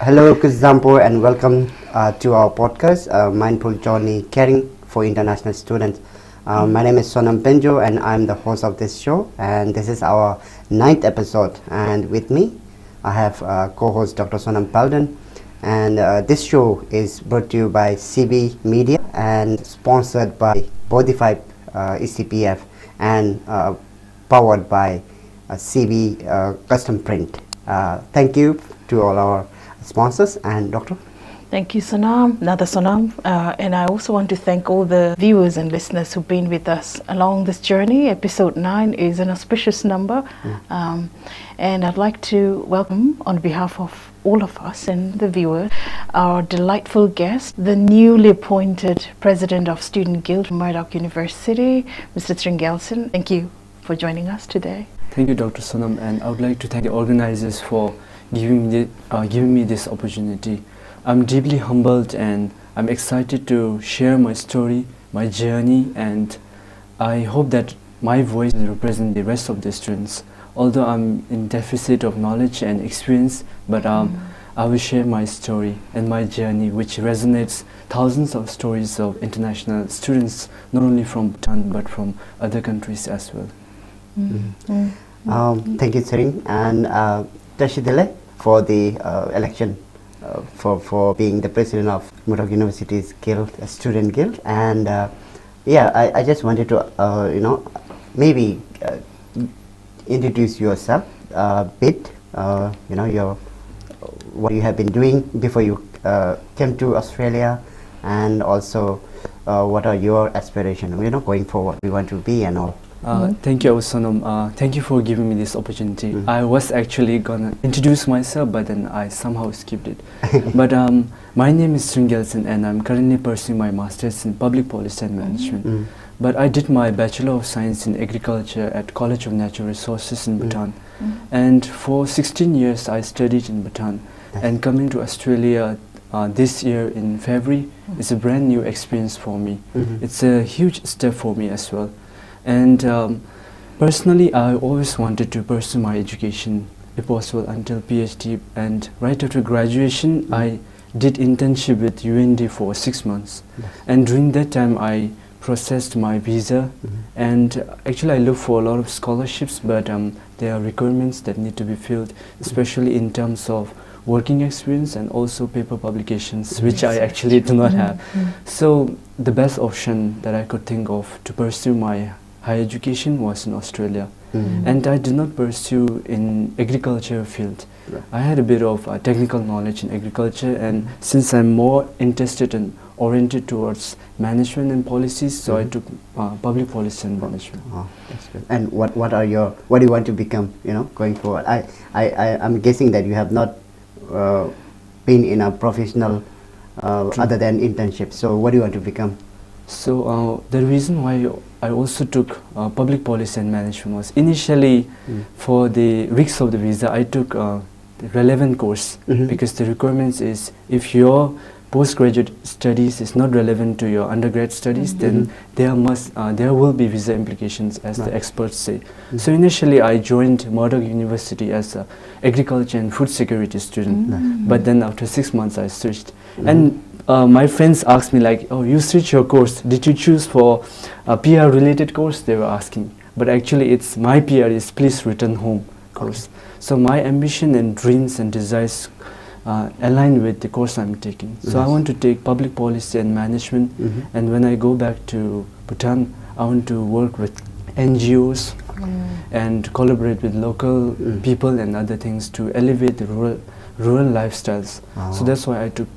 Hello, Kuzampur, and welcome to our podcast, Mindful Journey Caring for International Students. My name is Sonam Penjo, and I'm the host of this show. And this is our 9th episode. And with me, I have co-host Dr. Sonam Palden. And this show is brought to you by CB Media and sponsored by Bodify ECPF and powered by CB Custom Print. Thank you to all our sponsors. And Doctor? Thank you, Sonam, Nada Sonam. And I also want to thank all the viewers and listeners who've been with us along this journey. Episode 9 is an auspicious number. And I'd like to welcome, on behalf of all of us and the viewers, our delightful guest, the newly appointed President of Student Guild from Murdoch University, Mr. Tringelson. Thank you for joining us today. Thank you, Dr. Sonam, and I would like to thank the organizers for giving me this opportunity. I'm deeply humbled and I'm excited to share my story, my journey, and I hope that my voice will represent the rest of the students. Although I'm in deficit of knowledge and experience, but I will share my story and my journey, which resonates thousands of stories of international students, not only from Bhutan but from other countries as well. Thank you, Sering, and Tashidele for the election for being the president of Murdoch University's Guild, Student Guild. And I just wanted to maybe introduce yourself a bit. Your what you have been doing before you came to Australia, and also what are your aspirations, going forward, we want to be and all. Thank you, Sonam. Thank you for giving me this opportunity. I was actually gonna introduce myself, but then I somehow skipped it. But my name is Tringelson, and I'm currently pursuing my master's in public policy and management. But I did my Bachelor of Science in Agriculture at College of Natural Resources in Bhutan. And for 16 years I studied in Bhutan. And coming to Australia this year in February is a brand new experience for me. It's a huge step for me as well. And personally, I always wanted to pursue my education, if possible, until PhD. And right after graduation, I did internship with UND for 6 months. And during that time, I processed my visa. And actually, I looked for a lot of scholarships, but there are requirements that need to be filled, especially in terms of working experience and also paper publications, which I actually do not have. So the best option that I could think of to pursue my higher education was in Australia. And I did not pursue in agriculture field. I had a bit of technical knowledge in agriculture, and since I'm more interested and oriented towards management and policies, so I took public policy and management. That's good. And what do you want to become, going forward? I'm guessing that you have not been in a professional other than internship. So what do you want to become? So the reason why I also took public policy and management was initially for the risks of the visa, I took the relevant course because the requirements is if your postgraduate studies is not relevant to your undergrad studies, then there will be visa implications, as the experts say. So initially I joined Murdoch University as an agriculture and food security student, but then after 6 months I switched. And my friends asked me like, oh, you switched your course, did you choose for a PR related course? They were asking, but actually it's my PR is please return home course. So my ambition and dreams and desires align with the course I'm taking. So I want to take public policy and management, and when I go back to Bhutan, I want to work with NGOs and collaborate with local people and other things to elevate the rural lifestyles. So that's why I took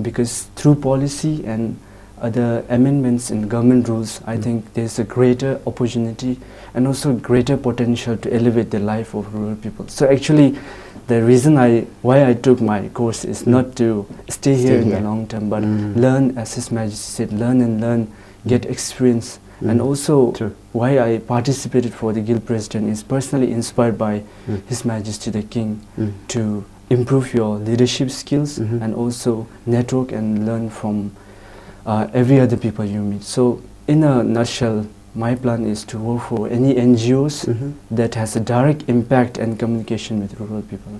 because through policy and other amendments in government rules, I think there's a greater opportunity and also greater potential to elevate the life of rural people. So actually, the reason why I took my course is not to stay here in the long term, but learn, as His Majesty said, learn and learn, get experience. And also why I participated for the Guild President is personally inspired by His Majesty the King to improve your leadership skills and also network and learn from every other people you meet. So in a nutshell, my plan is to work for any NGOs that has a direct impact and communication with rural people.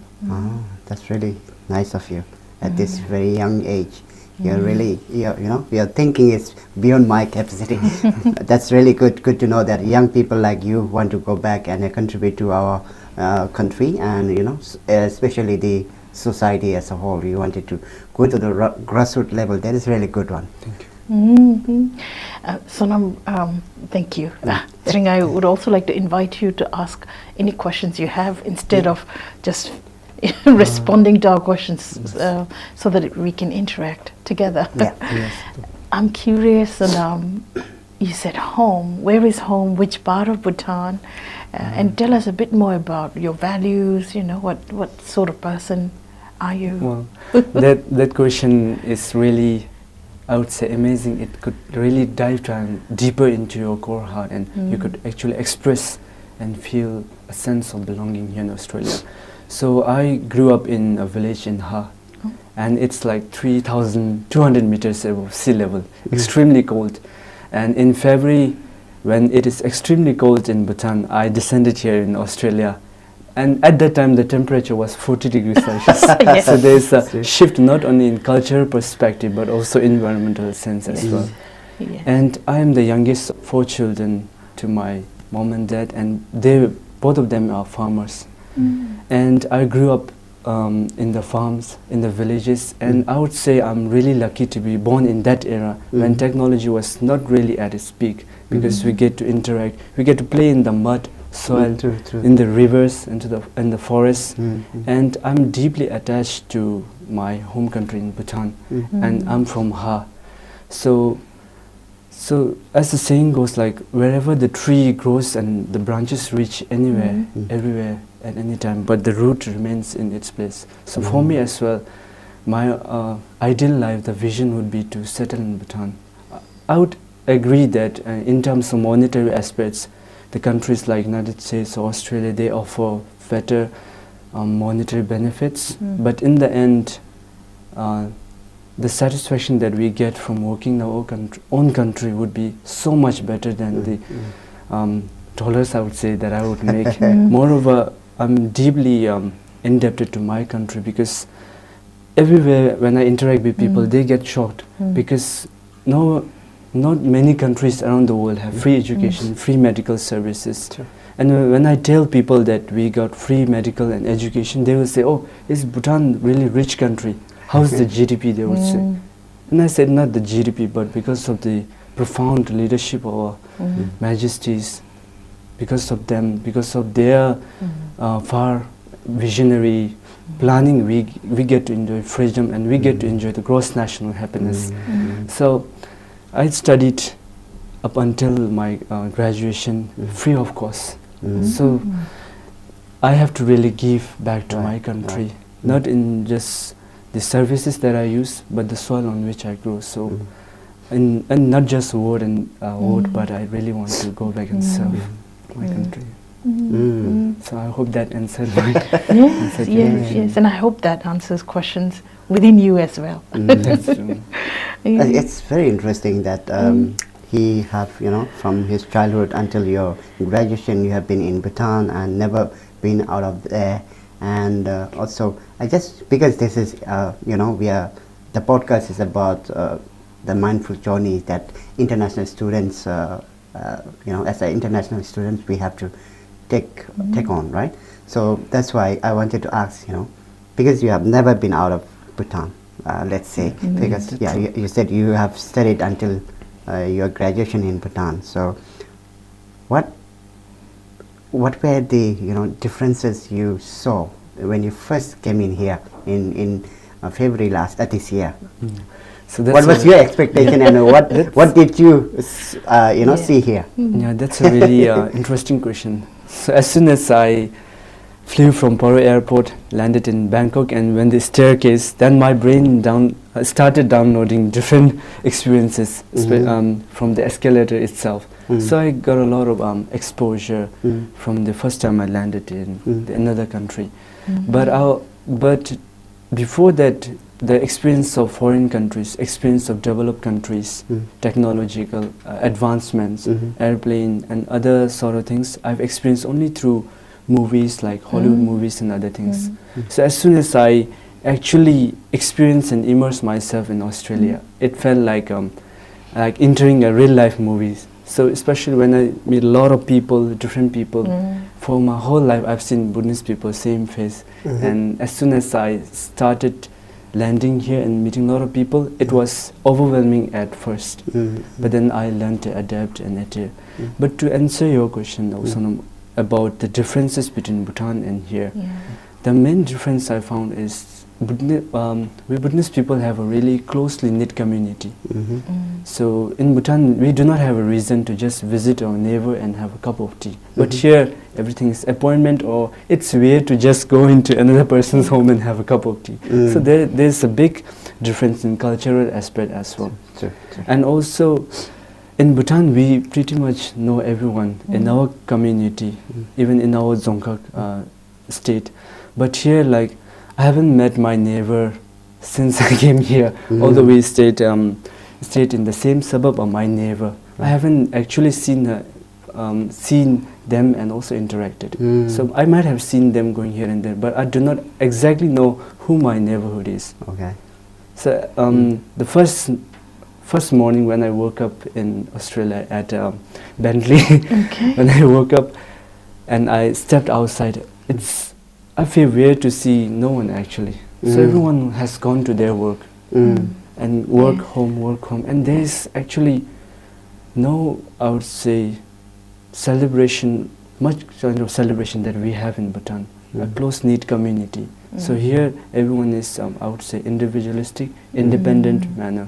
That's really nice of you. at this very young age. You're really, your thinking is beyond my capacity. That's really good to know that young people like you want to go back and contribute to our country, and especially the society as a whole. You wanted to go to the grassroots level. That is really good one. Thank you. Sonam, thank you. I think I would also like to invite you to ask any questions you have instead of just responding to our questions, so that we can interact together. Yes. I'm curious, and you said home. Where is home? Which part of Bhutan? And tell us a bit more about your values. What sort of person are you? Well, that question is really, I would say, amazing. It could really dive down deeper into your core heart, and you could actually express and feel a sense of belonging here in Australia. So I grew up in a village in Ha, and it's like 3,200 meters above sea level, extremely cold. And in February, when it is extremely cold in Bhutan, I descended here in Australia. And at that time, the temperature was 40 degrees Celsius. Yes. So there's a shift not only in cultural perspective, but also environmental sense as well. Yeah. And I am the youngest of 4 children to my mom and dad, and both of them are farmers. And I grew up in the farms, in the villages, and I would say I'm really lucky to be born in that era when technology was not really at its peak, because we get to interact, we get to play in the mud, soil, True. in the rivers, in the forests, and I'm deeply attached to my home country in Bhutan, and I'm from Ha. So as the saying goes, like wherever the tree grows and the branches reach anywhere, everywhere, at any time, but the root remains in its place. So for me as well, my ideal life, the vision would be to settle in Bhutan. I would agree that in terms of monetary aspects, the countries like United States or Australia, they offer better monetary benefits, but in the end, the satisfaction that we get from working in our own country would be so much better than the dollars, I would say, that I would make. Moreover, I'm deeply indebted to my country, because everywhere when I interact with people, they get shocked, because not many countries around the world have free education, free medical services. And when I tell people that we got free medical and education, they will say, "Oh, is Bhutan really rich country? How's the GDP?" they would say. And I said, not the GDP, but because of the profound leadership of our majesties, because of them, because of their far visionary planning, we get to enjoy freedom, and we get to enjoy the gross national happiness. So I studied up until my graduation free of cost. So I have to really give back to my country, not in just the services that I use, but the soil on which I grow. So and not just word, but I really want to go back and serve my country. So I hope that answered my Yes, and I hope that answers questions within you as well. That's true. It's very interesting that he have, from his childhood until your graduation, you have been in Bhutan and never been out of there. And also, because this is, the podcast is about the mindful journey that international students, as an international student, we have to take on, right? So that's why I wanted to ask, because you have never been out of Bhutan, let's say, because you said you have studied until your graduation in Bhutan. So what were the differences you saw when you first came in here in February this year? So that's what was your expectation, and what did you see here? Yeah, that's a really interesting question. So as soon as I flew from Paro Airport, landed in Bangkok, and when the staircase, then my brain started downloading different experiences from the escalator itself. So I got a lot of exposure from the first time I landed in another country. But before that, the experience of foreign countries, experience of developed countries, technological advancements, airplane and other sort of things, I've experienced only through movies like Hollywood movies and other things. So as soon as I actually experience and immerse myself in Australia. It felt like entering a real life movie. So especially when I meet a lot of people, different people, for my whole life I've seen Buddhist people, same face. And as soon as I started landing here and meeting a lot of people, it was overwhelming at first. But then I learned to adapt and adhere. But to answer your question, Sonam, about the differences between Bhutan and here, the main difference I found is we Buddhist people have a really closely knit community. So in Bhutan, we do not have a reason to just visit our neighbor and have a cup of tea. But here, everything is appointment, or it's weird to just go into another person's home and have a cup of tea. So there's a big difference in cultural aspect as well. And also, in Bhutan, we pretty much know everyone in our community, even in our Dzongkhag state. But here, like, I haven't met my neighbor since I came here, although we stayed in the same suburb of my neighbor. I haven't actually seen them and also interacted. So I might have seen them going here and there, but I do not exactly know who my neighborhood is. Okay. So the first morning when I woke up in Australia at Bentley, when I woke up and I stepped outside, I feel weird to see no one actually. So everyone has gone to their work and work home, and there is actually no, I would say, much kind of celebration that we have in Bhutan, a close-knit community. So here everyone is, I would say, individualistic, independent manner.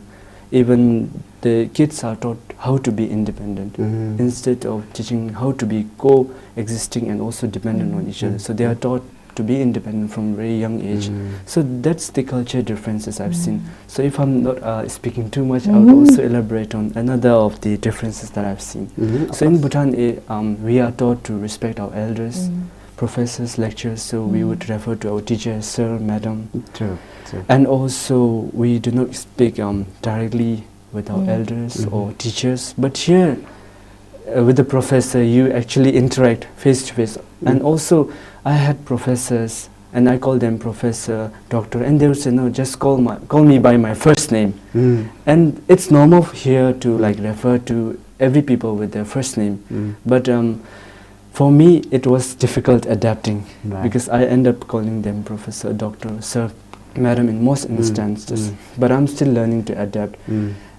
Even the kids are taught how to be independent instead of teaching how to be coexisting and also dependent on each other. So they are taught to be independent from a very young age. So that's the culture differences I've seen. So if I'm not speaking too much, I would also elaborate on another of the differences that I've seen. So in Bhutan, we are taught to respect our elders, professors, lecturers, so we would refer to our teacher as sir, madam. And also we do not speak directly with our elders or teachers, but here with the professor you actually interact face to face. And also I had professors, and I call them professor, doctor, and they would say, no, just call me by my first name. And it's normal here to like refer to every people with their first name. But for me it was difficult adapting, because I end up calling them professor, doctor, sir, madam in most instances. But I'm still learning to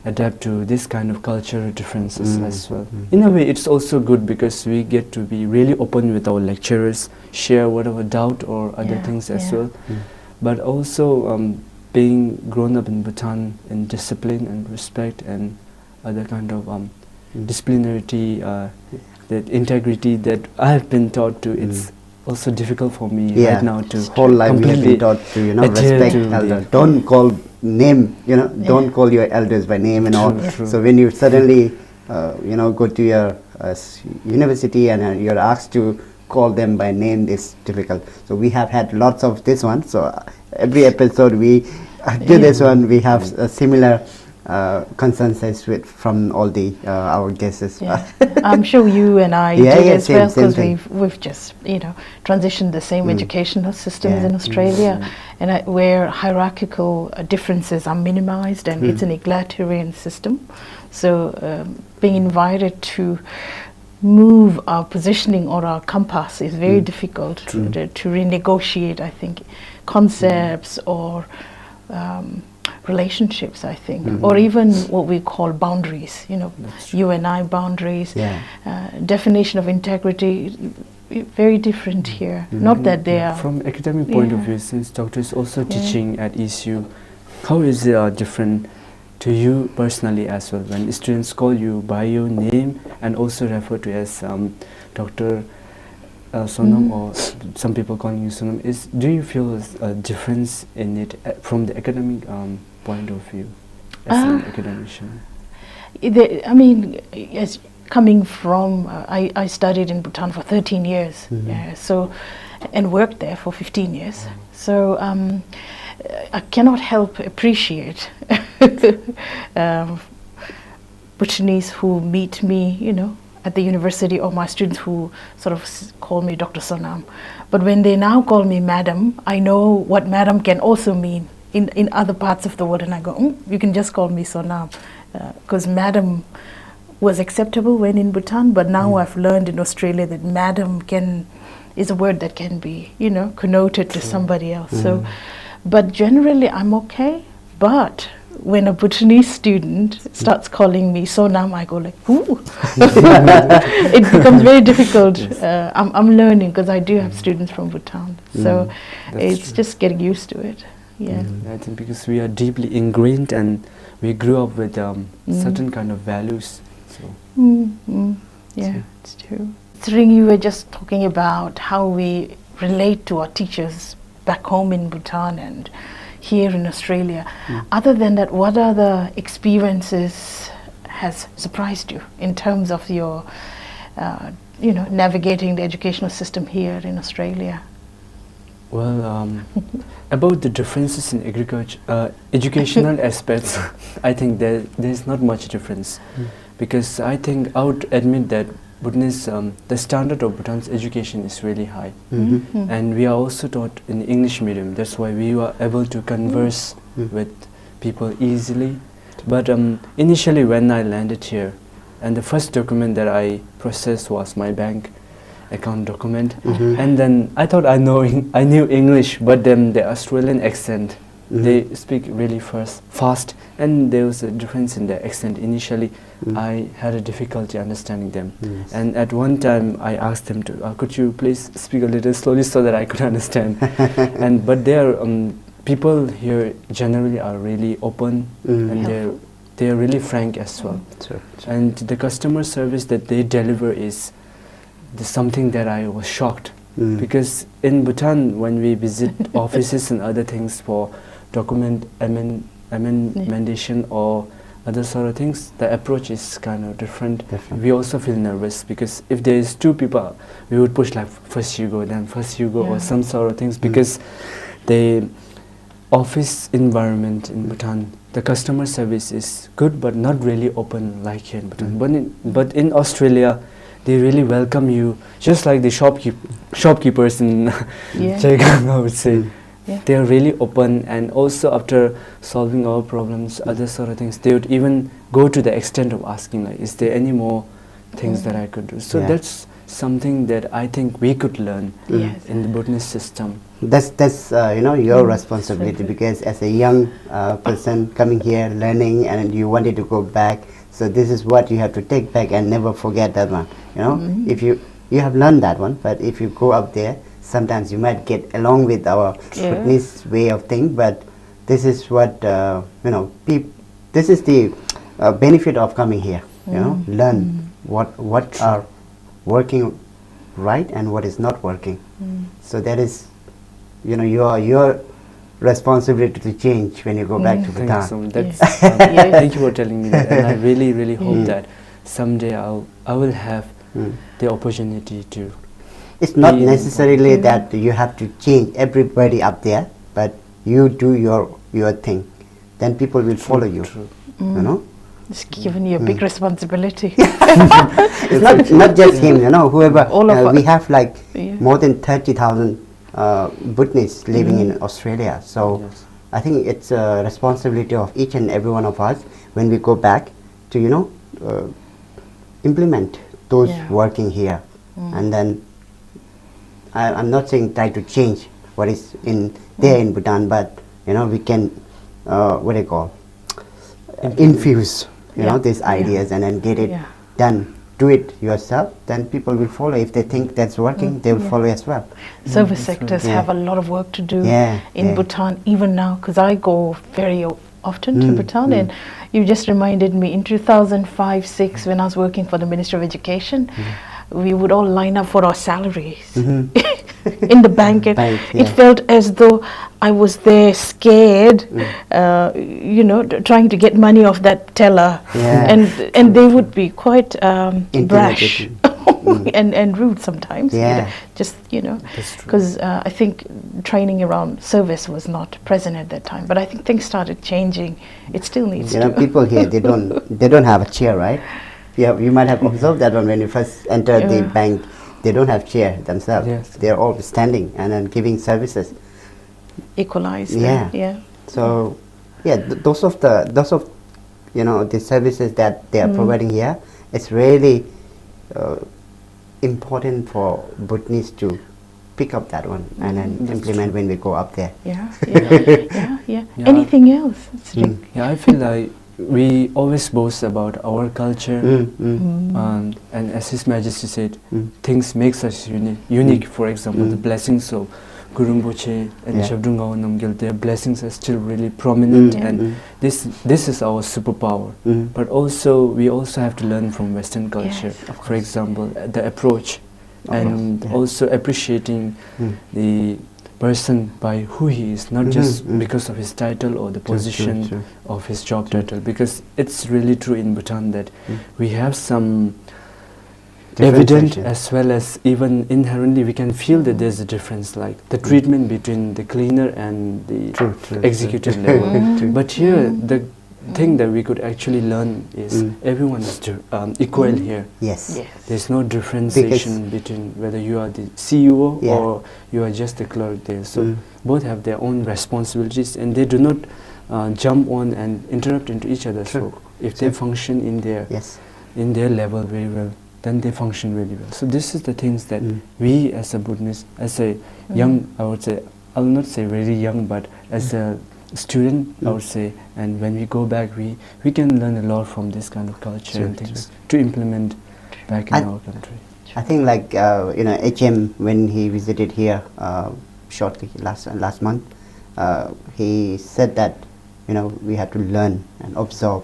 adapt to this kind of cultural differences as well. In a way it's also good because we get to be really open with our lecturers, share whatever doubt or other things as well. But also being grown up in Bhutan in discipline and respect and other kind of disciplinarity, that integrity that I have been taught to, it's also difficult for me right now to whole life we have been taught to respect elders. Don't call name, don't call your elders by name and all. So when you suddenly go to your university and you're asked to call them by name, it's difficult. So we have had lots of this one. So every episode we do this one, we have a similar consensus from all the our guests. I'm sure you and I do as well, because we've just transitioned the same educational systems in Australia, and where hierarchical differences are minimized, and it's an egalitarian system. So being invited to move our positioning or our compass is very difficult to renegotiate, I think, concepts or relationships, I think, or even what we call boundaries, you and I boundaries, definition of integrity, very different here. Not that they are... From academic point of view, since doctor is also teaching at ECU, how is it different to you personally as well, when students call you by your name and also refer to as Dr. Sonam, or some people calling you Sonam? Do you feel a difference in it from the academic point of view as an academician? I mean, as coming from, I studied in Bhutan for 13 years, and worked there for 15 years. So I cannot help appreciate Bhutanese who meet me, at the university, or my students who sort of call me Dr. Sonam. But when they now call me Madam, I know what Madam can also mean in other parts of the world, and I go, you can just call me Sonam, because Madam was acceptable when in Bhutan, but now I've learned in Australia that Madam is a word that can be, connoted to somebody else. So, but generally I'm okay. But when a Bhutanese student starts calling me Sonam, I go like, ooh. It becomes very difficult. Yes. I'm learning, because I do have students from Bhutan. So it's true. just getting used to it. Yeah. I think because we are deeply ingrained and we grew up with certain kind of values. So Yeah, it's true. Sring, you were just talking about how we relate to our teachers back home in Bhutan and here in Australia. Other than that, what other experiences has surprised you in terms of your, navigating the educational system here in Australia? Well, about the differences in educational aspects, I think there's not much difference, because I think I would admit that Bhutanese, the standard of Bhutan's education is really high, and we are also taught in English medium. That's why we were able to converse with people easily. But initially, when I landed here, and the first document that I processed was my bank account document, and then I thought I knew English, but then the Australian accent, they speak really fast, and there was a difference in the accent. Initially, I had a difficulty understanding them, and at one time I asked them to, could you please speak a little slowly so that I could understand? But people here generally are really open, and they're really frank as well. And the customer service that they deliver is something that I was shocked, because in Bhutan, when we visit offices and other things for document amendation or other sort of things, the approach is kind of different. We also feel nervous, because if there is two people, we would push like first you go, then first you go, or some sort of things, because the office environment in Bhutan, the customer service is good, but not really open like here in Bhutan. But in Australia, they really welcome you, just like the shopkeepers in Chaigang, I would say. They are really open, and also after solving our problems, other sort of things, they would even go to the extent of asking, like, is there any more things that I could do? So that's something that I think we could learn in the Bhutanese system. That's your responsibility, because as a young person coming here, learning, and you wanted to go back, so this is what you have to take back and never forget that one. If you have learned that one, but if you go up there, sometimes you might get along with our Bhutanese way of thinking, but this is what this is the benefit of coming here. Learn what are working right and what is not working. So that is your responsibility to change when you go back to Bhutan. Thank you for telling me that, and I really, really hope that someday I will have the opportunity to. It's not necessarily that you have to change everybody up there, but you do your thing, then people will follow you. It's given you a big responsibility. It's not just him, whoever. All of we have like more than 30,000 Bhutanese living in Australia. So I think it's a responsibility of each and every one of us when we go back to implement those working here. And then I'm not saying try to change what is there in Bhutan, but we can what do you call infuse these ideas and then get it done. Do it yourself, then people will follow. If they think that's working, they will follow as well. Service sectors have a lot of work to do in Bhutan even now, because I go very often to Bhutan, and you just reminded me in 2005-06 when I was working for the Ministry of Education, we would all line up for our salaries in the bank, and it felt as though I was there scared, trying to get money off that teller, and they would be quite brash and rude sometimes. Just because I think training around service was not present at that time, but I think things started changing. It still needs to. People here, they don't have a chair, right? You might have observed that one when you first enter the bank. They don't have chair themselves. Yes. They're all standing and then giving services. Equalized. Yeah. So, those of the services that they are providing here, it's really important for Bhutanese to pick up that one and then implement when we go up there. Yeah. Anything else? Yeah, I feel like we always boast about our culture, and as His Majesty said, things makes us unique. For example, the blessings of Guru Rinpoche and Shabdrungao Namgyal, their blessings are still really prominent, and this is our superpower. But also, we also have to learn from Western culture. For example, the approach, and also appreciating the person by who he is, not just because of his title or the position of his job title, because it's really true in Bhutan that we have some evident as well as even inherently we can feel that there's a difference, like the treatment between the cleaner and the executive level. But here the thing that we could actually learn is everyone is equal here. Yes. There's no differentiation between whether you are the CEO or you are just the clerk there. So both have their own responsibilities, and they do not jump on and interrupt into each other. So if they function in their level very well, then they function really well. So this is the things that we as a Buddhist, as a young, I would say, I'll not say very young, but as a student, I would say, and when we go back, we can learn a lot from this kind of culture and things to implement back in our country. I think like HM, when he visited here shortly last month, he said that we have to learn and observe.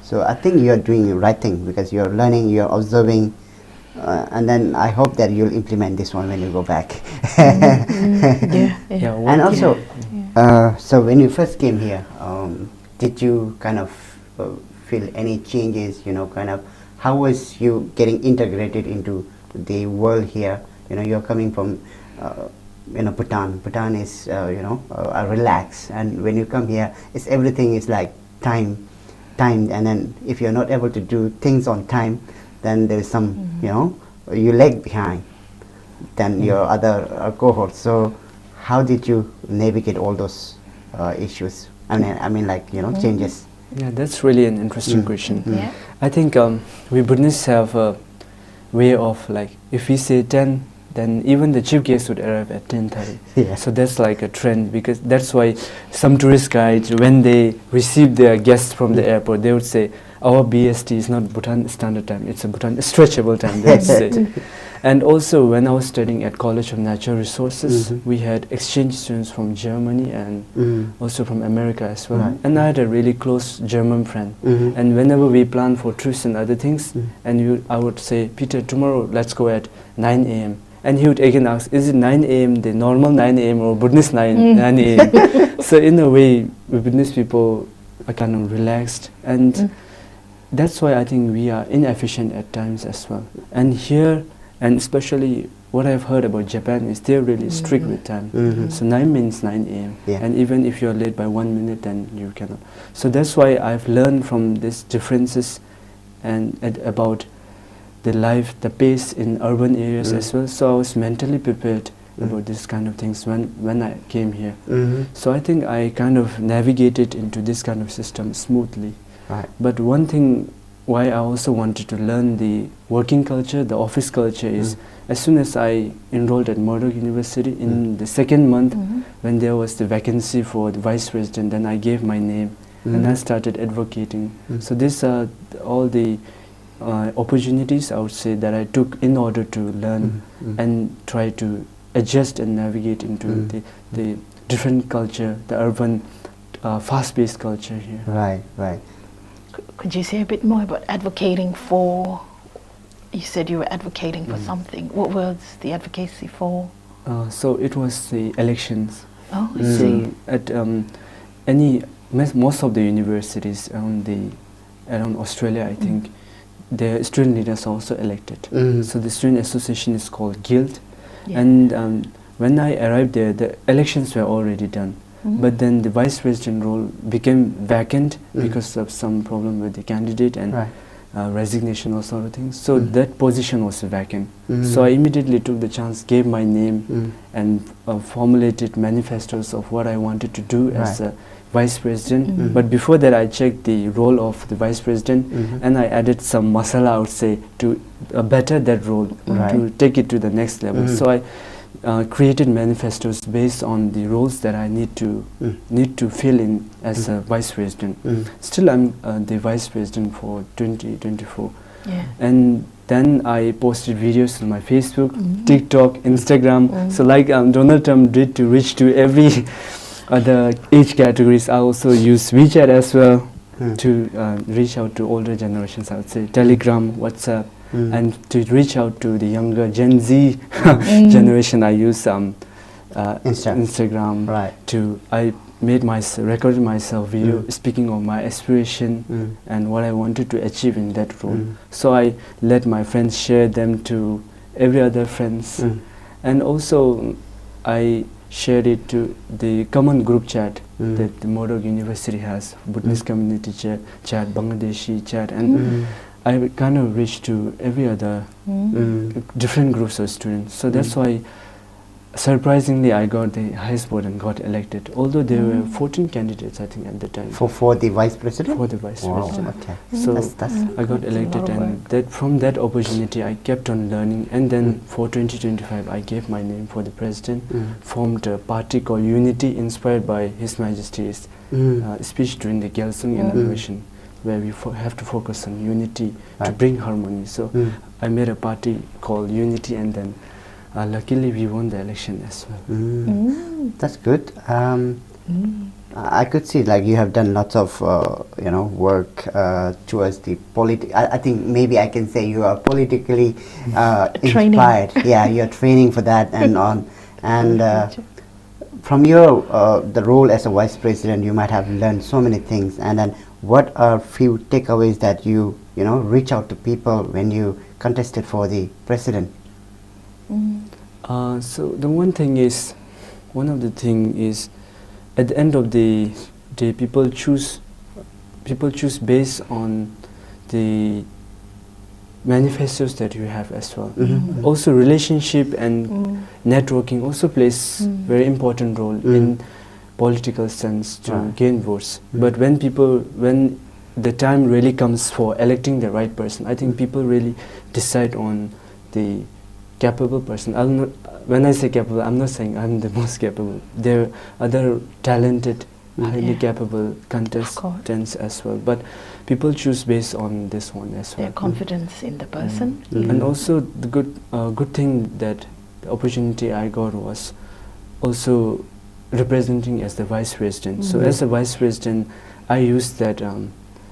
So I think you are doing the right thing, because you are learning, you are observing, and then I hope that you'll implement this one when you go back. And also, so when you first came here, did you kind of feel any changes? Kind of how was you getting integrated into the world here? You're coming from Bhutan. Bhutan is relaxed, and when you come here, everything is like timed, and then if you're not able to do things on time, then there is some you lag behind than your other cohorts. So how did you navigate all those issues? I mean like changes. Yeah, that's really an interesting question. I think we Buddhists have a way of, like, if we say 10, then even the chief guest would arrive at 10:30. So that's like a trend, because that's why some tourist guides, when they receive their guests from the airport, they would say, our BST is not Bhutan Standard Time, it's a Bhutan stretchable time, they would say. And also, when I was studying at College of Natural Resources, we had exchange students from Germany and also from America as well. And I had a really close German friend. And whenever we plan for trips and other things, and I would say, Peter, tomorrow let's go at 9 a.m. And he would again ask, is it 9 a.m. the normal 9 a.m. or Buddhist 9 a.m.? So in a way, we Buddhist people are kind of relaxed, and that's why I think we are inefficient at times as well. And here, and especially what I've heard about Japan, is they're really strict with time. So 9 means 9 a.m. And even if you're late by 1 minute, then you cannot. So that's why I've learned from these differences and about the life, the pace in urban areas as well. So I was mentally prepared about this kind of things when I came here. So I think I kind of navigated into this kind of system smoothly. But one thing why I also wanted to learn the working culture, the office culture, is as soon as I enrolled at Murdoch University, in the second month, when there was the vacancy for the vice president, then I gave my name and I started advocating. So these are all the opportunities, I would say, that I took in order to learn and try to adjust and navigate into the different culture, the urban, fast-paced culture here. Right. Could you say a bit more about advocating for? You said you were advocating for something. What was the advocacy for? So it was the elections. Oh, I see. At most of the universities around Australia, I think, the student leaders are also elected. So the student association is called Guild. And when I arrived there, the elections were already done. But then the vice president role became vacant because of some problem with the candidate, and resignation or sort of things. So that position was vacant. So I immediately took the chance, gave my name, and formulated manifestos of what I wanted to do as a vice president. But before that, I checked the role of the vice president, and I added some masala, I would say, to better that role, to take it to the next level. So I created manifestos based on the roles that I need to fill in as a vice president. Still, I'm the vice president for 2024. And then I posted videos on my Facebook, TikTok, Instagram. So like Donald Trump did to reach to every other age categories, I also use WeChat as well to reach out to older generations, I would say. Telegram, WhatsApp. And to reach out to the younger Gen Z generation, I use Instagram. I recorded myself video speaking of my aspiration and what I wanted to achieve in that role. So I let my friends share them to every other friends, and also I shared it to the common group chat that the Murdoch University has, Buddhist community chat, Bangladeshi chat, and I kind of reached to every other different groups of students. So that's why, surprisingly, I got the highest vote and got elected. Although there were 14 candidates, I think, at the time. For the vice president? For the vice president. Okay. So that's I got elected, and from that opportunity, I kept on learning. And then for 2025, I gave my name for the president, formed a party called Unity, inspired by His Majesty's speech during the Gelsung inauguration, where we have to focus on unity to bring harmony. So I made a party called Unity, and then luckily we won the election as well. That's good. I could see like you have done lots of work towards the I think maybe I can say you are politically inspired. Yeah, you're training for that and on. And from your the role as a vice president, you might have learned so many things. And then what are few takeaways that you reach out to people when you contested for the president? So the one of the thing is, at the end of the day, people choose based on the manifestos that you have as well. Also, relationship and networking also plays very important role in political sense to gain votes. But when the time really comes for electing the right person, I think people really decide on the capable person. When I say capable, I'm not saying I'm the most capable. There are other talented, highly capable contestants as well. But people choose based on this one as well. Their confidence in the person. And also the good thing that the opportunity I got was also representing as the vice president. So as a vice president, I used that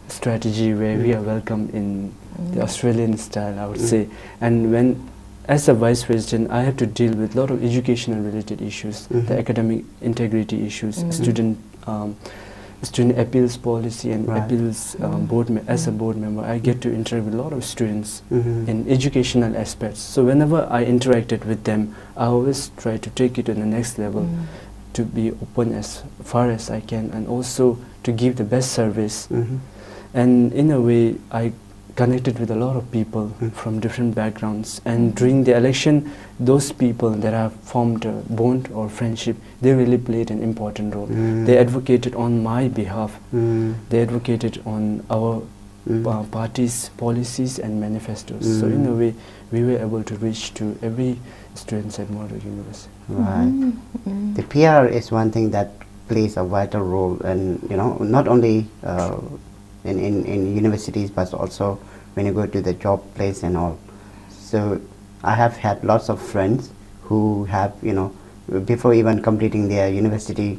strategy where we are welcome in the Australian style, I would say. And as a vice president, I had to deal with a lot of educational related issues, the academic integrity issues, student appeals policy and appeals as a board member. I get to interact with a lot of students in educational aspects. So whenever I interacted with them, I always try to take it to the next level, to be open as far as I can, and also to give the best service. And in a way, I connected with a lot of people from different backgrounds, and during the election, those people that have formed a bond or friendship, they really played an important role. They advocated on my behalf. They advocated on our party's policies and manifestos. So in a way, we were able to reach to every student at Murdoch University. The PR is one thing that plays a vital role, and not only in universities, but also when you go to the job place and all. So I have had lots of friends who have, before even completing their university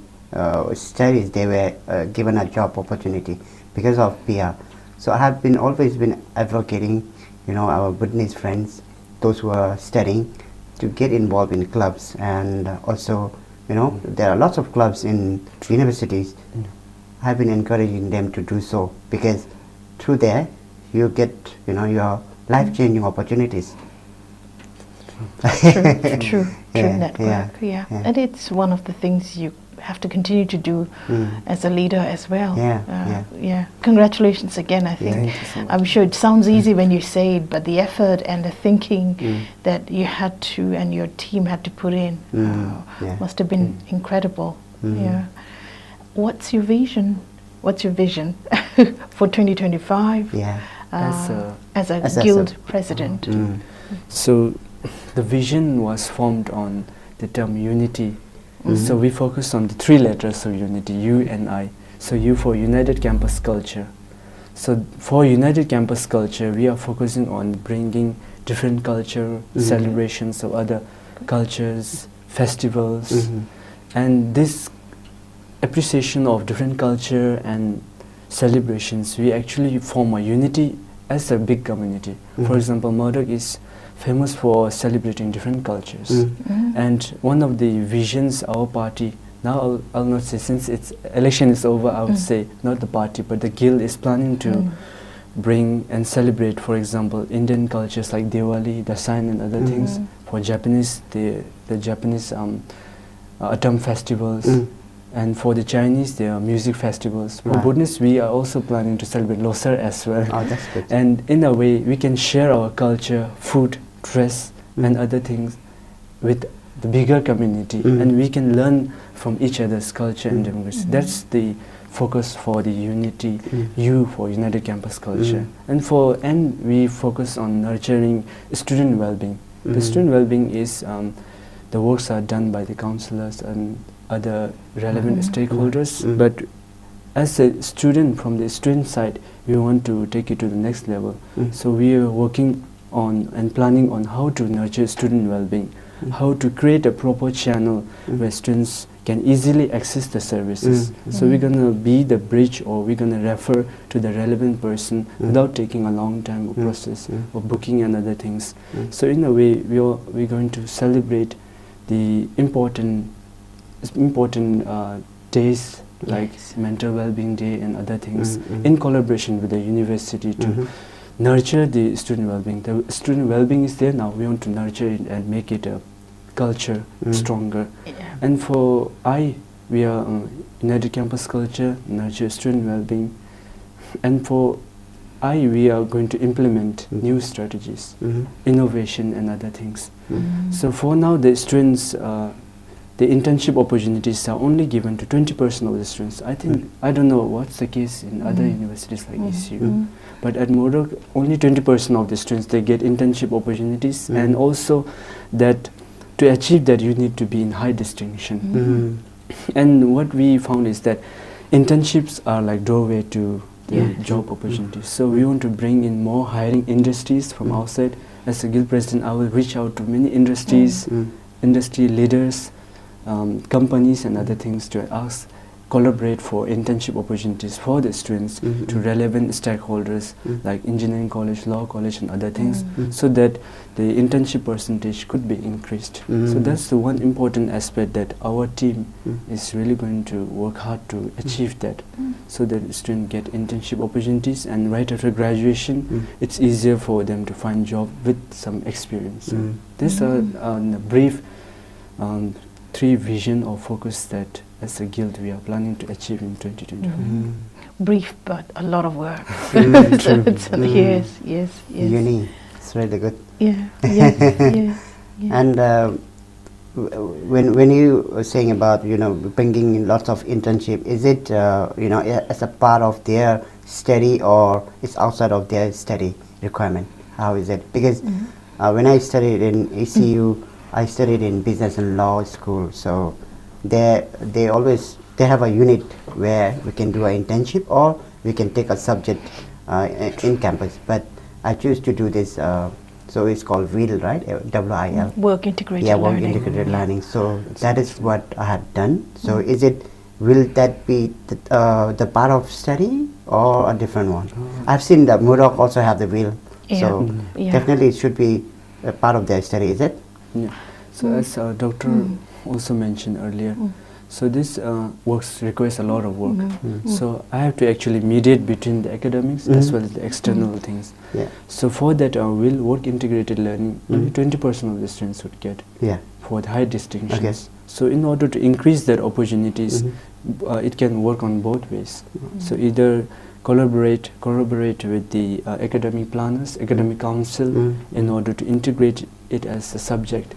studies, they were given a job opportunity because of PR. So I have always been advocating, our Buddhist friends, those who are studying, to get involved in clubs. And also, there are lots of clubs in universities. I've been encouraging them to do so, because through there you get your life-changing opportunities. True network. And it's one of the things you have to continue to do as a leader as well. Yeah. Congratulations again. I think Thank you so much. I'm sure it sounds easy when you say it, but the effort and the thinking that you had to and your team had to put in must have been incredible. Yeah. What's your vision? What's your vision for 2025? Yeah. As a guild president. So the vision was formed on the term unity. So we focus on the three letters of unity, U and I. So U for United Campus Culture. So for United Campus Culture, we are focusing on bringing different culture, celebrations of other cultures, festivals, and this appreciation of different culture and celebrations, we actually form a unity as a big community. For example, Murdoch is famous for celebrating different cultures. And one of the visions our party, now I'll not say, since its election is over, I would say not the party, but the guild is planning to bring and celebrate, for example, Indian cultures like Diwali, Dasain and other things. For Japanese, the Japanese autumn festivals. And for the Chinese, there are music festivals. For Buddhists, we are also planning to celebrate Losar as well. Oh, that's good. And in a way, we can share our culture, food, dress, and other things with the bigger community. And we can learn from each other's culture and democracy. That's the focus for the unity, U for United Campus Culture. And we focus on nurturing student well-being. The student well-being is, the works are done by the counselors and other relevant stakeholders, but as a student, from the student side, we want to take it to the next level. So we are working on and planning on how to nurture student well-being, how to create a proper channel where students can easily access the services. So we're going to be the bridge, or we're going to refer to the relevant person without taking a long time process of booking and other things. So in a way, we're going to celebrate the important days like mental well-being day and other things in collaboration with the university to nurture the student well-being. The student well-being is there now. We want to nurture it and make it a culture stronger. And for we are United Campus Culture, nurture student well-being. And for we are going to implement new strategies, innovation and other things. So for now, the students, the internship opportunities are only given to 20% of the students. I don't know what's the case in other universities like ECU, but at Murdoch, only 20% of the students, they get internship opportunities, and also that to achieve that you need to be in high distinction. And what we found is that internships are like doorway to the job opportunities. So we want to bring in more hiring industries from outside. As a guild president, I will reach out to many industries, industry leaders, companies and other things to ask, collaborate for internship opportunities for the students to relevant stakeholders like engineering college, law college and other things, so that the internship percentage could be increased. So that's the one important aspect that our team is really going to work hard to achieve that, so that students get internship opportunities, and right after graduation it's easier for them to find job with some experience. So these are a brief three vision or focus that as a guild we are planning to achieve in 2025. Brief, but a lot of work. Yes. Uni, it's really good. Yeah. And when you were saying about bringing in lots of internship, is it as a part of their study, or it's outside of their study requirement? How is it? Because when I studied in ECU, I studied in business and law school, so they have a unit where we can do an internship, or we can take a subject in campus. But I choose to do this, so it's called WIL, right? WIL. Work integrated learning. learning. Work integrated learning. So that is what I had done. So will that be the part of study or a different one? I've seen that Murdoch also have the WIL, so definitely it should be a part of their study, is it? Yeah. So as Dr. also mentioned earlier, so this works requires a lot of work. So I have to actually mediate between the academics as well as the external things. So for that will work integrated learning, only 20% of the students would get for the high distinctions. So in order to increase their opportunities, it can work on both ways. So either collaborate with the academic planners, academic council, in order to integrate it as a subject,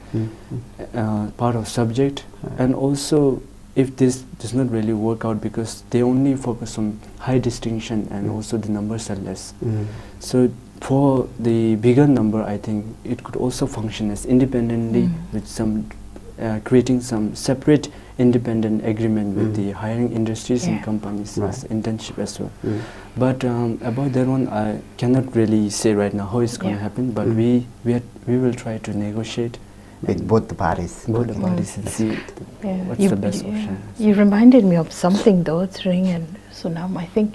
part of subject, and also if this does not really work out because they only focus on high distinction and also the numbers are less. So for the bigger number, I think it could also function as independently with some creating some separate independent agreement with the hiring industries and companies as internship as well. But about that one, I cannot really say right now how it's going to happen, but we will try to negotiate with both the parties. Both the parties and see what's the best option. You reminded me of something though, Tsering and Sonam. I think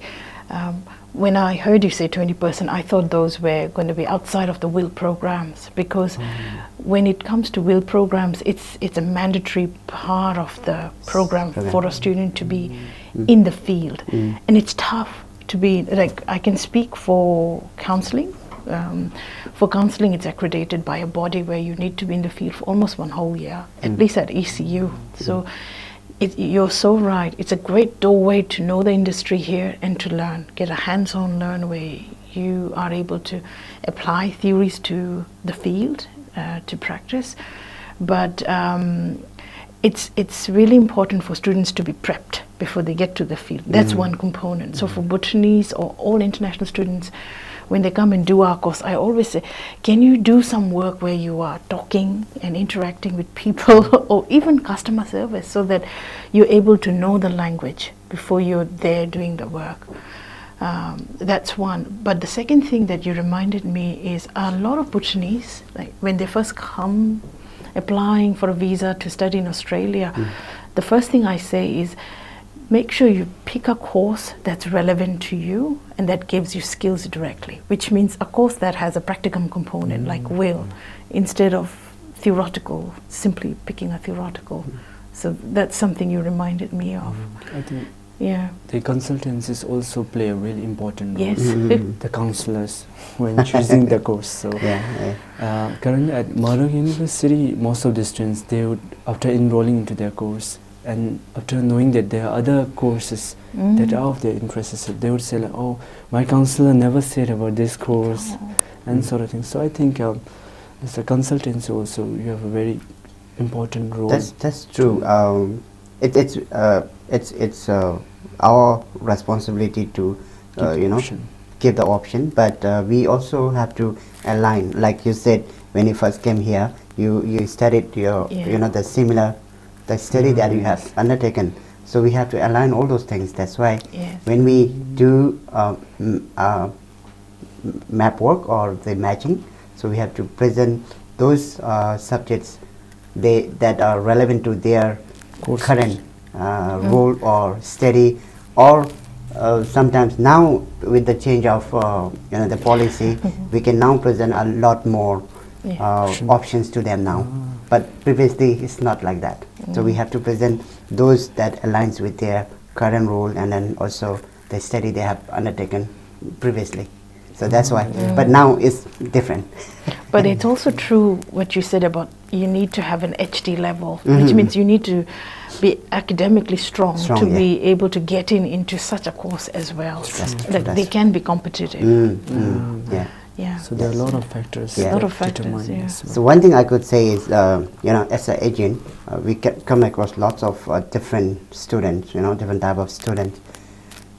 when I heard you say 20%, I thought those were going to be outside of the WIL programs, because when it comes to WIL programs, it's a mandatory part of the program for a student to be in the field. And it's tough to be, like, I can speak for counseling. For counseling, it's accredited by a body where you need to be in the field for almost one whole year, at least at ECU. So you're so right. It's a great doorway to know the industry here and to learn, get a hands-on learn where you are able to apply theories to the field, to practice. But it's really important for students to be prepped before they get to the field. That's one component. So for Bhutanese or all international students, when they come and do our course, I always say, can you do some work where you are talking and interacting with people or even customer service, so that you're able to know the language before you're there doing the work. That's one. But the second thing that you reminded me is a lot of Bhutanese, like when they first come applying for a visa to study in Australia, the first thing I say is, make sure you pick a course that's relevant to you and that gives you skills directly, which means a course that has a practicum component like WIL, instead of theoretical, simply picking a theoretical. So that's something you reminded me of. I think the consultancies also play a really important role. Yes. The counselors when choosing the course. So currently at Murdoch University, most of the students, they would, after enrolling into their course, and after knowing that there are other courses that are of their interests, they would say like, oh, my counselor never said about this course, and sort of thing. So I think as a consultancy also, you have a very important role. That's true. It's our responsibility to give the option, but we also have to align. Like you said, when you first came here, you studied your the study that you have undertaken. So we have to align all those things. That's why when we do map work or the matching, so we have to present those subjects that are relevant to their current role or study, or sometimes now with the change of the policy, we can now present a lot more options to them now. But previously it's not like that. So we have to present those that aligns with their current role and then also the study they have undertaken previously. So that's why. But now it's different. But it's also true what you said about you need to have an HD level, which means you need to be academically strong to be able to get into such a course as well. They can be competitive. So there are a lot of factors. Determine. So one thing I could say is, as an agent, we come across lots of different students, different type of students,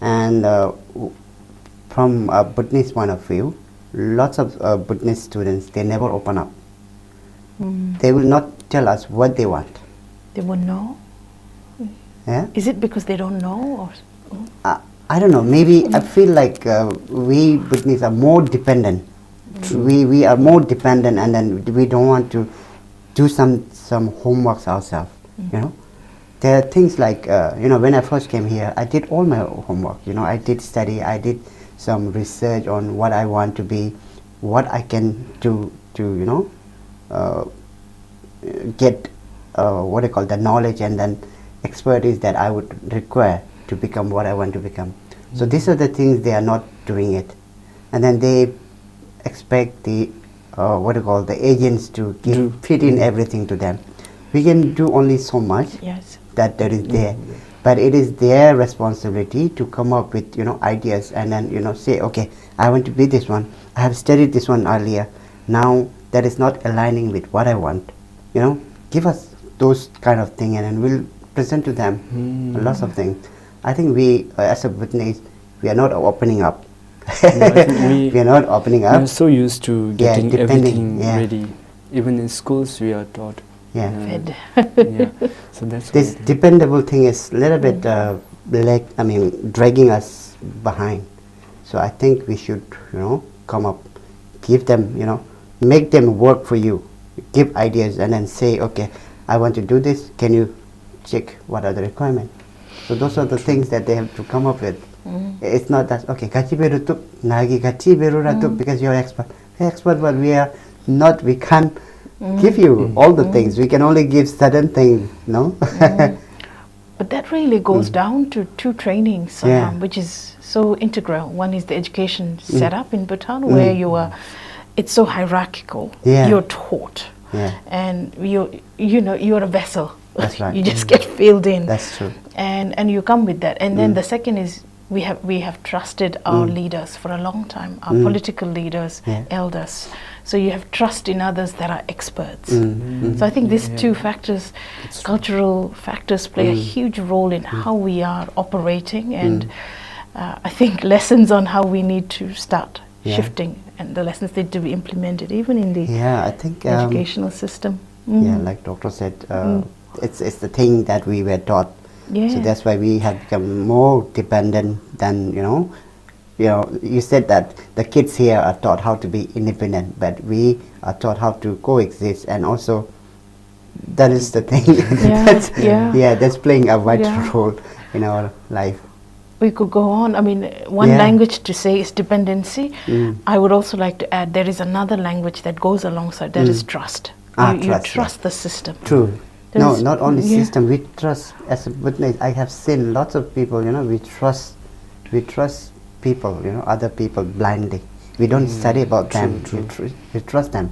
and from a Bhutanese point of view, lots of Bhutanese students, they never open up. They will not tell us what they want. They won't know? Yeah. Is it because they don't know? Or I don't know. Maybe I feel like we Bhutanese are more dependent. We are more dependent, and then we don't want to do some homeworks ourselves. There are things like when I first came here, I did all my homework. I did study. I did some research on what I want to be, what I can do to get what I call the knowledge and then expertise that I would require to become what I want to become. So these are the things they are not doing it, and then they expect the agents to fit in everything to them. We can do only so much Yes. that is there, but it is their responsibility to come up with ideas, and then say, okay, I want to be this one. I have studied this one earlier. Now that is not aligning with what I want. Give us those kind of thing, and then we'll present to them lots of things. I think we, as a Bhutanese, we are not opening up. No, I think we are not opening we up. are so used to getting depending, everything ready. Even in schools, we are taught. Yeah. Fed. Yeah. So that's This why- dependable thing is a little bit dragging us behind. So I think we should come up, give them, make them work for you, give ideas, and then say, okay, I want to do this, can you check what are the requirements? So those are the things that they have to come up with. It's not that, okay, kachi beru tuk, nagi kachi beru ratuk, because you're expert. We're expert, but we are not, we can't give you all the things. We can only give certain things, no? But that really goes down to two trainings, Yeah. which is so integral. One is the education setup in Bhutan, where you are, it's so hierarchical. Yeah. You're taught, Yeah, and you're a vessel. That's right. You just get filled in, that's true. and you come with that. And then the second is we have trusted our leaders for a long time, our political leaders, Yeah. elders. So you have trust in others that are experts. So I think these two factors, cultural factors, play a huge role in how we are operating, and I think lessons on how we need to start Yeah. shifting, and the lessons need to be implemented even in the Yeah, I think educational system. yeah, like Doctor said, it's the thing that we were taught. Yeah. So that's why we have become more dependent than you said that the kids here are taught how to be independent, but we are taught how to coexist, and also that is the thing. Yeah, that's, yeah. that's playing a vital Yeah. role in our life. We could go on. I mean, one Yeah. language to say is dependency. I would also like to add there is another language that goes alongside, that is trust. You Trust, trust the system. True. There No, is- not only yeah. system. We trust as a witness. I have seen lots of people. We trust people. Other people blindly. We don't study about them. We trust them,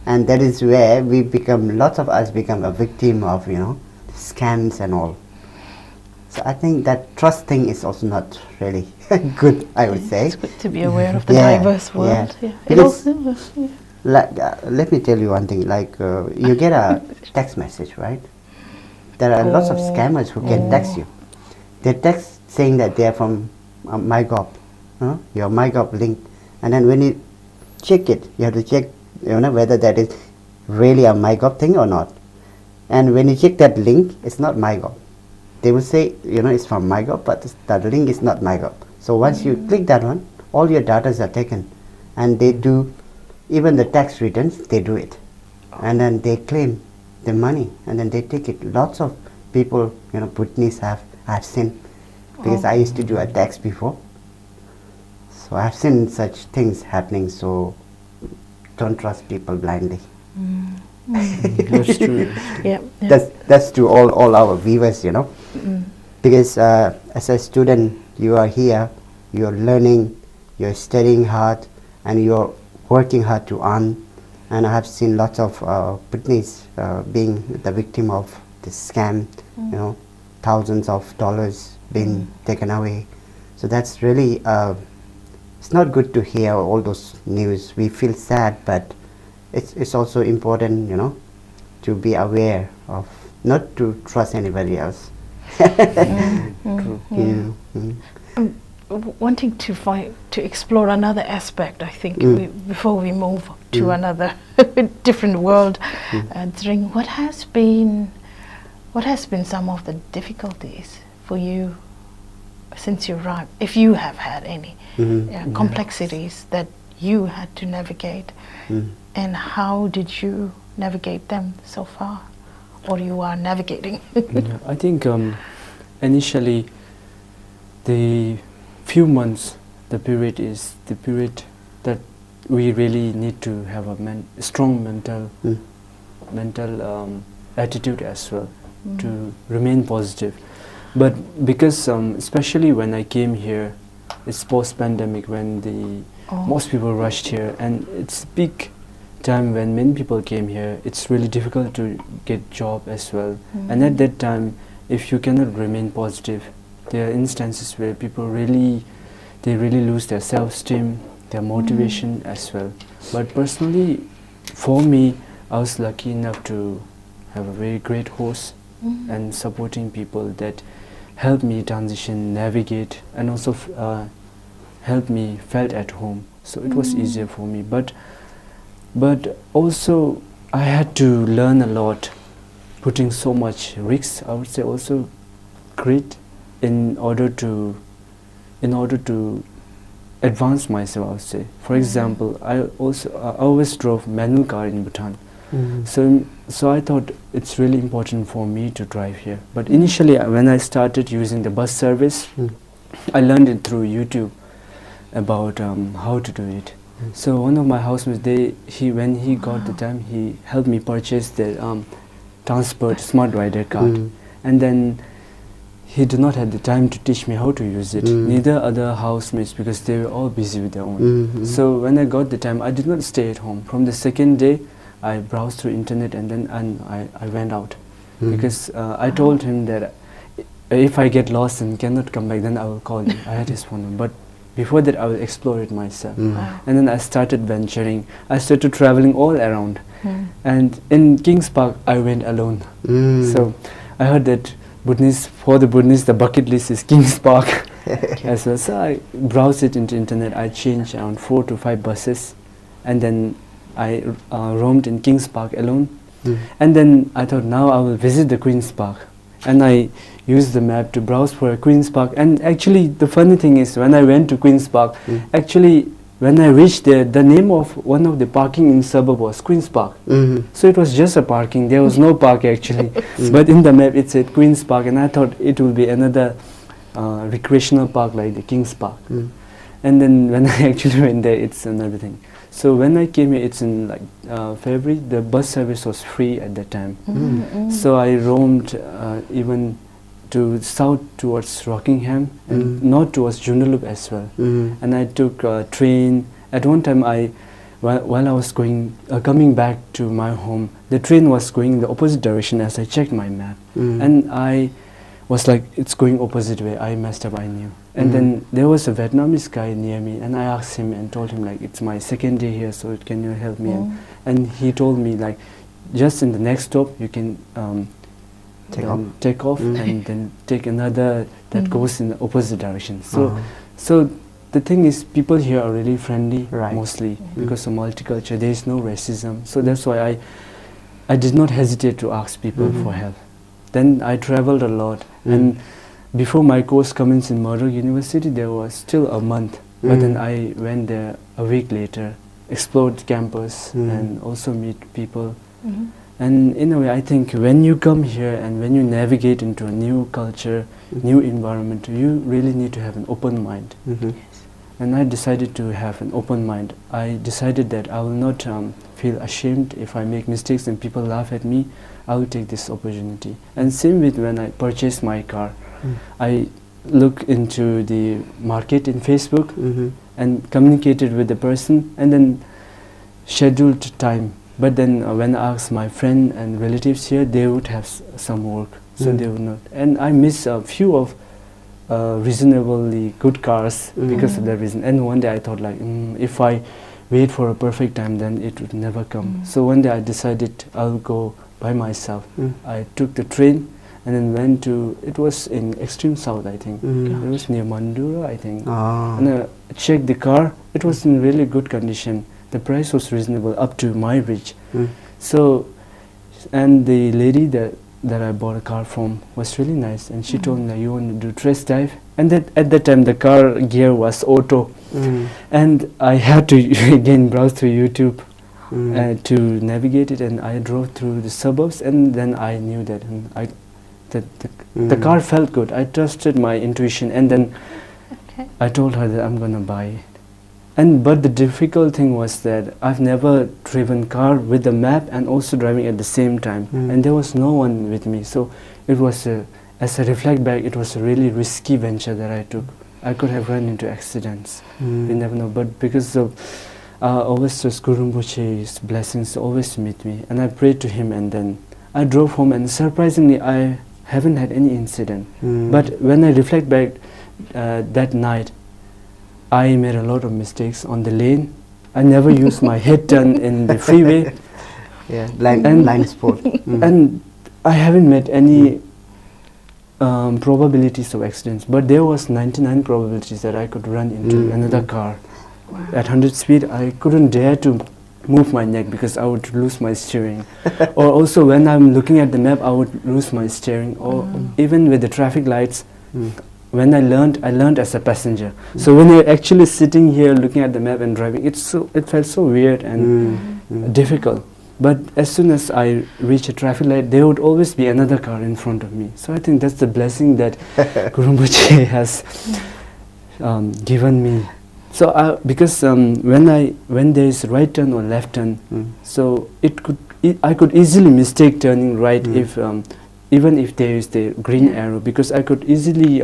and that is where we become. Lots of us become a victim of scams and all. So I think that trust thing is also not really good. I would say. It's good to be aware of the Yeah, diverse world. yeah. Yeah. It Because- also, yeah. Like, let me tell you one thing. Like, you get a text message, right? There are lots of scammers who can text you. They text saying that they are from MyGov, your MyGov link, and then when you check it, you have to check, whether that is really a MyGov thing or not. And when you check that link, it's not MyGov. They will say, it's from MyGov, but that link is not MyGov. So once you click that one, all your data are taken, and they do. Even the tax returns, they do it. And then they claim the money, and then they take it. Lots of people, Bhutanese I've seen, because I used to do a tax before. So I've seen such things happening, so don't trust people blindly. That's true. Yeah. That's to all our viewers, because as a student, you are here, you're learning, you're studying hard, and you're working hard to earn. And I have seen lots of Bhutanese being the victim of this scam, thousands of dollars being taken away. So that's really, it's not good to hear all those news. We feel sad, but it's also important, to be aware of, not to trust anybody else. True. Yeah. Wanting to explore another aspect, I think, before we move to another different world, Dring, what has been some of the difficulties for you since you arrived, if you have had any complexities that you had to navigate, and how did you navigate them so far, or you are navigating? Yeah, I think initially the few months, the period is the period that we really need to have a strong mental attitude as well, to remain positive. But because especially when I came here, it's post-pandemic when most people rushed here, and it's big time when many people came here, it's really difficult to get job as well. And at that time, if you cannot remain positive, there are instances where people really lose their self-esteem, their motivation as well. But personally, for me, I was lucky enough to have a very great host and supporting people that helped me transition, navigate, and also helped me felt at home. So it was easier for me. But also I had to learn a lot, putting so much risks. I would say also great in order to advance myself, I would say. For example, I always drove manual car in Bhutan. So I thought it's really important for me to drive here. But initially, when I started using the bus service, I learned it through YouTube about how to do it. So one of my housemates, when he got the time, he helped me purchase the transport smart rider card, and then he did not have the time to teach me how to use it. Neither other housemates, because they were all busy with their own. So when I got the time, I did not stay at home. From the second day, I browsed through internet and I went out, because I told him that if I get lost and cannot come back, then I will call you. I had his phone number. But before that, I will explore it myself. And then I started venturing. I started traveling all around. And in Kings Park, I went alone. So I heard that for the Buddhists, the bucket list is Kings Park as well. So I browsed it into internet. I changed around 4 to 5 buses, and then I roamed in Kings Park alone. And then I thought, now I will visit the Queen's Park. And I used the map to browse for a Queen's Park. And actually, the funny thing is, when I went to Queen's Park, actually, when I reached there, the name of one of the parking in suburb was Queen's Park. So it was just a parking. There was no park actually. But in the map, it said Queen's Park. And I thought it will be another recreational park like the King's Park. And then when I actually went there, it's another thing. So when I came here, it's in like February. The bus service was free at that time. So I roamed even to south towards Rockingham and north towards Joondalup as well. And I took a train. At one time, while I was coming back to my home, the train was going in the opposite direction as I checked my map. And I was like, it's going opposite way. I messed up, I knew. And then there was a Vietnamese guy near me, and I asked him and told him like, it's my second day here, so can you help me? And he told me like, just in the next stop, you can take off and then take another that goes in the opposite direction. So the thing is, people here are really friendly, mostly because of multicultural. There is no racism. So that's why I did not hesitate to ask people for help. Then I traveled a lot, and before my course commenced in Murdoch University, there was still a month. But then I went there a week later, explored campus, and also meet people. And in a way, I think when you come here and when you navigate into a new culture, new environment, you really need to have an open mind. And I decided to have an open mind. I decided that I will not feel ashamed if I make mistakes and people laugh at me. I will take this opportunity. And same with when I purchased my car. I look into the market in Facebook and communicated with the person and then scheduled time. But then when I asked my friend and relatives here, they would have some work, so they would not. And I miss a few of reasonably good cars because of that reason. And one day I thought like, if I wait for a perfect time, then it would never come. So one day I decided I'll go by myself. I took the train and then went to, it was in extreme south, I think. It was near Mandura, I think. And I checked the car. It was in really good condition. The price was reasonable, up to my reach. So, and the lady that I bought a car from was really nice, and she told me that you want to do test drive. And that at that time the car gear was auto, and I had to again browse through YouTube to navigate it, and I drove through the suburbs, and then I knew that the car felt good. I trusted my intuition, and then I told her that I'm gonna buy it. But the difficult thing was that I've never driven car with the map and also driving at the same time, and there was no one with me. So it was as I reflect back, it was a really risky venture that I took. I could have run into accidents. We never know. But because of always trust Guru Rinpoche's blessings always meet me, and I prayed to him, and then I drove home, and surprisingly I haven't had any incident. But when I reflect back that night, I made a lot of mistakes on the lane. I never used my head turn in the freeway. Blind spot. And I haven't met any probabilities of accidents, but there was 99 probabilities that I could run into another car. Wow. At 100 speed, I couldn't dare to move my neck because I would lose my steering. Or also when I'm looking at the map, I would lose my steering. Or even with the traffic lights, when I learned as a passenger. So when you're actually sitting here looking at the map and driving, it felt so weird and difficult. But as soon as I reach a traffic light, there would always be another car in front of me. So I think that's the blessing that Guru Rinpoche has given me. So because when there is right turn or left turn, so I could easily mistake turning right if even if there is the green arrow, because I could easily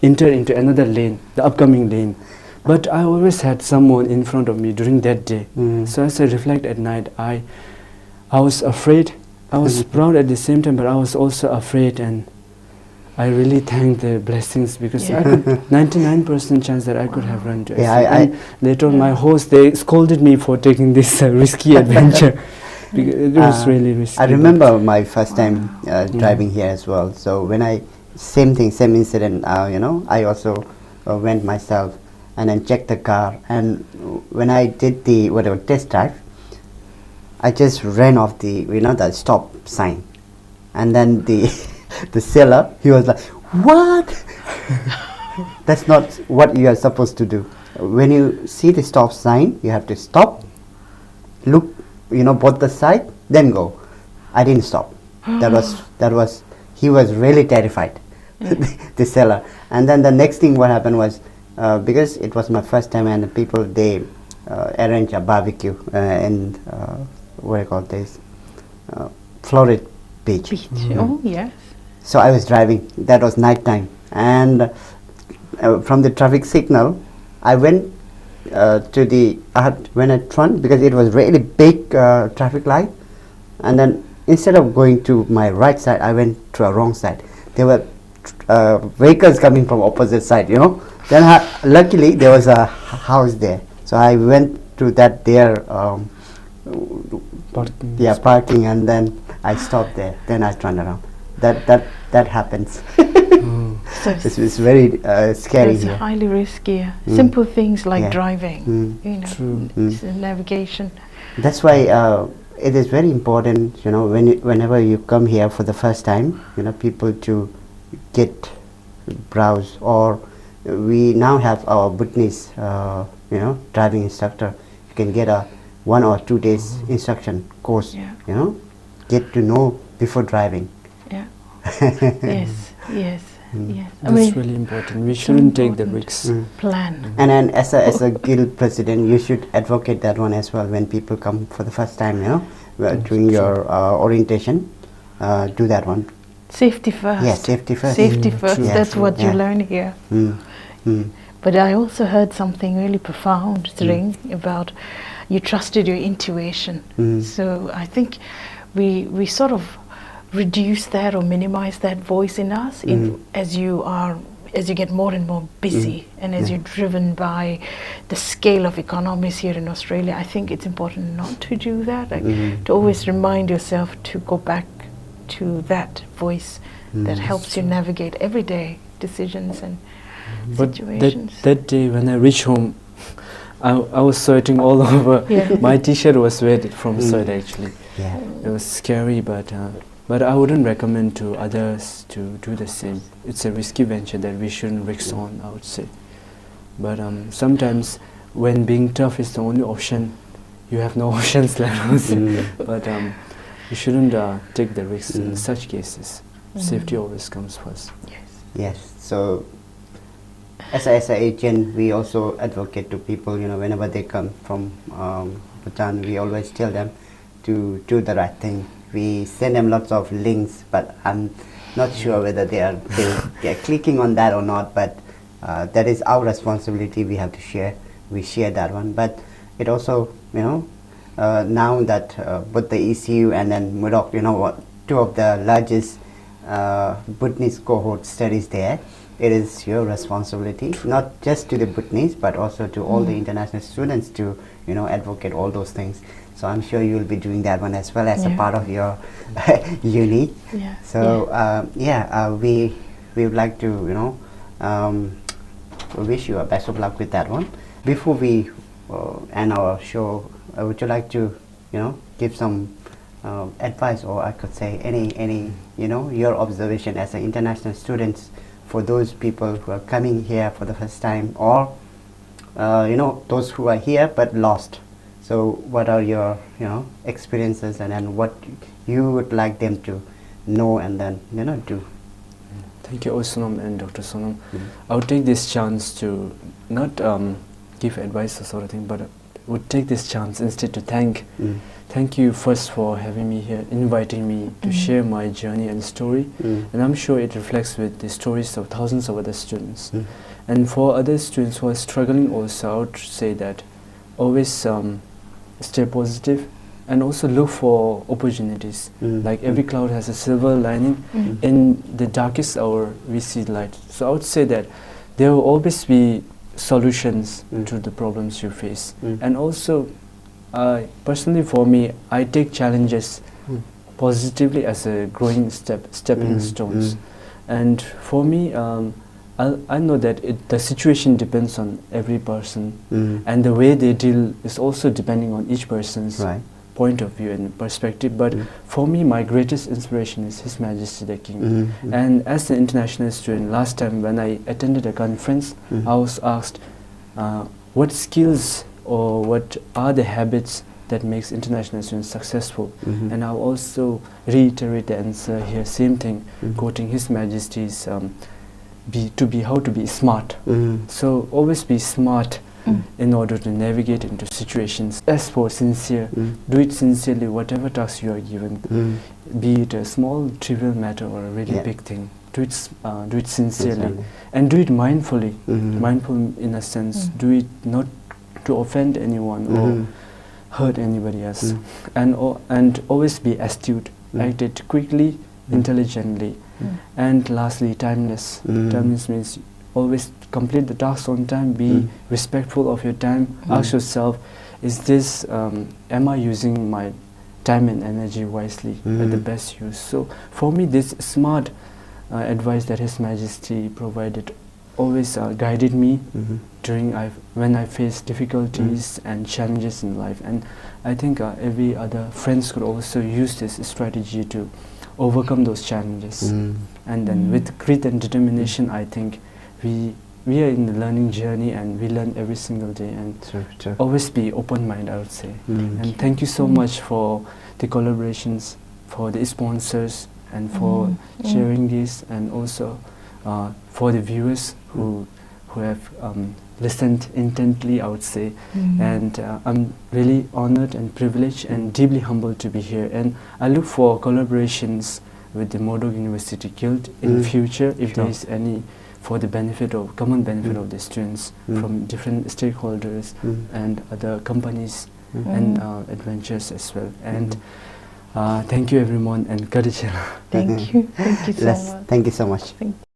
enter into another lane, the upcoming lane. But I always had someone in front of me during that day. So as I reflect at night, I was afraid. I was proud at the same time, but I was also afraid, and I really thank the blessings, because I could 99% chance that I could have run to accident. Later on, my host, they scolded me for taking this risky adventure. Because it was really risky. I remember my first time driving here as well. So when same incident, I also went myself and then checked the car. And when I did the test drive, I just ran off the the stop sign, and then the seller, he was like, "What? That's not what you are supposed to do. When you see the stop sign, you have to stop, look, both the side, then go." I didn't stop. That was he was really terrified, the seller. And then the next thing what happened was, because it was my first time, and the people, they arrange a barbecue and what do you call this? Florid beach. Oh, yes. So I was driving. That was night time, and from the traffic signal, I went when I turned, because it was really big traffic light, and then instead of going to my right side, I went to a wrong side. There were vehicles coming from opposite side. Then luckily there was a house there, so I went to that there. Parking, and then I stopped there. Then I turned around. That happens. So it's very scary it's here. highly risky. Simple things like driving, True. it's navigation. That's why it is very important, whenever you come here for the first time, people to get browse, or we now have our Bhutanese, driving instructor. You can get a 1 or 2 days instruction course, get to know before driving. Yes. That's really important. We shouldn't take the risks. Plan. And then as a guild president, you should advocate that one as well when people come for the first time, during your orientation. Do that one. Safety first. Yes, safety first. Safety first. True. That's what you learn here. But I also heard something really profound, Sring, about you trusted your intuition. So I think we sort of reduce that or minimize that voice in us as you get more and more busy, and as you're driven by the scale of economies here in Australia. I think it's important not to do that, to always remind yourself to go back to that voice that helps you navigate everyday decisions and situations. But that day when I reached home, I was sweating all over. My t-shirt was wet from sweat actually. It was scary, but I wouldn't recommend to others to do the same. It's a risky venture that we shouldn't risk on, I would say. But sometimes when being tough is the only option, you have no options left. But you shouldn't take the risks in such cases. Safety always comes first. Yes. So as an agent, we also advocate to people, whenever they come from Bhutan, we always tell them to do the right thing. We send them lots of links, but I'm not sure whether they are clicking on that or not. But that is our responsibility. We have to share. We share that one. But it also, now that both the ECU and then Murdoch, two of the largest Bhutanese cohort studies there, it is your responsibility, not just to the Bhutanese, but also to all the international students to, advocate all those things. So I'm sure you'll be doing that one as well as a part of your uni. Yeah. So we would like to, we wish you a best of luck with that one. Before we end our show, would you like to, give some advice, or I could say any your observation as an international student for those people who are coming here for the first time, or those who are here but lost. So what are your experiences, and then what you would like them to know and then do? Thank you, Sonam and Dr. Sonam. I would take this chance to not give advice or sort of thing, but would take this chance instead to thank you first for having me here, inviting me to share my journey and story. And I'm sure it reflects with the stories of thousands of other students. And for other students who are struggling also, I would say that always stay positive and also look for opportunities. Like every cloud has a silver lining. In the darkest hour we see light. So I would say that there will always be solutions to the problems you face. And also personally for me, I take challenges positively as a growing stepping stones. And for me, I know that the situation depends on every person, and the way they deal is also depending on each person's point of view and perspective. But for me, my greatest inspiration is His Majesty the King. And as an international student, last time when I attended a conference, I was asked what skills or what are the habits that makes international students successful. And I'll also reiterate the answer here, same thing, quoting His Majesty's how to be smart. So always be smart in order to navigate into situations. As for sincere, do it sincerely, whatever task you are given, be it a small trivial matter or a really big thing. Do it sincerely and do it mindfully. Mindful in a sense, do it not to offend anyone or hurt anybody else. And always be astute, act it quickly, intelligently. And lastly, timeless. Timeless means always complete the task on time, be respectful of your time. Ask yourself, is this, am I using my time and energy wisely at the best use? So for me, this smart advice that His Majesty provided always guided me during when I faced difficulties and challenges in life. And I think every other friends could also use this strategy to overcome those challenges. And then with grit and determination, I think we are in the learning journey, and we learn every single day, and always be open-minded, I would say. And thank you so much for the collaborations, for the sponsors, and for sharing this, and also for the viewers who have listened intently, I would say. And I'm really honored and privileged and deeply humbled to be here. And I look for collaborations with the Murdoch University Guild in future, if there is any, for the benefit of common benefit of the students from different stakeholders and other companies and adventures as well. And thank you everyone, and Thank you so much. Thank you so much. Thank you.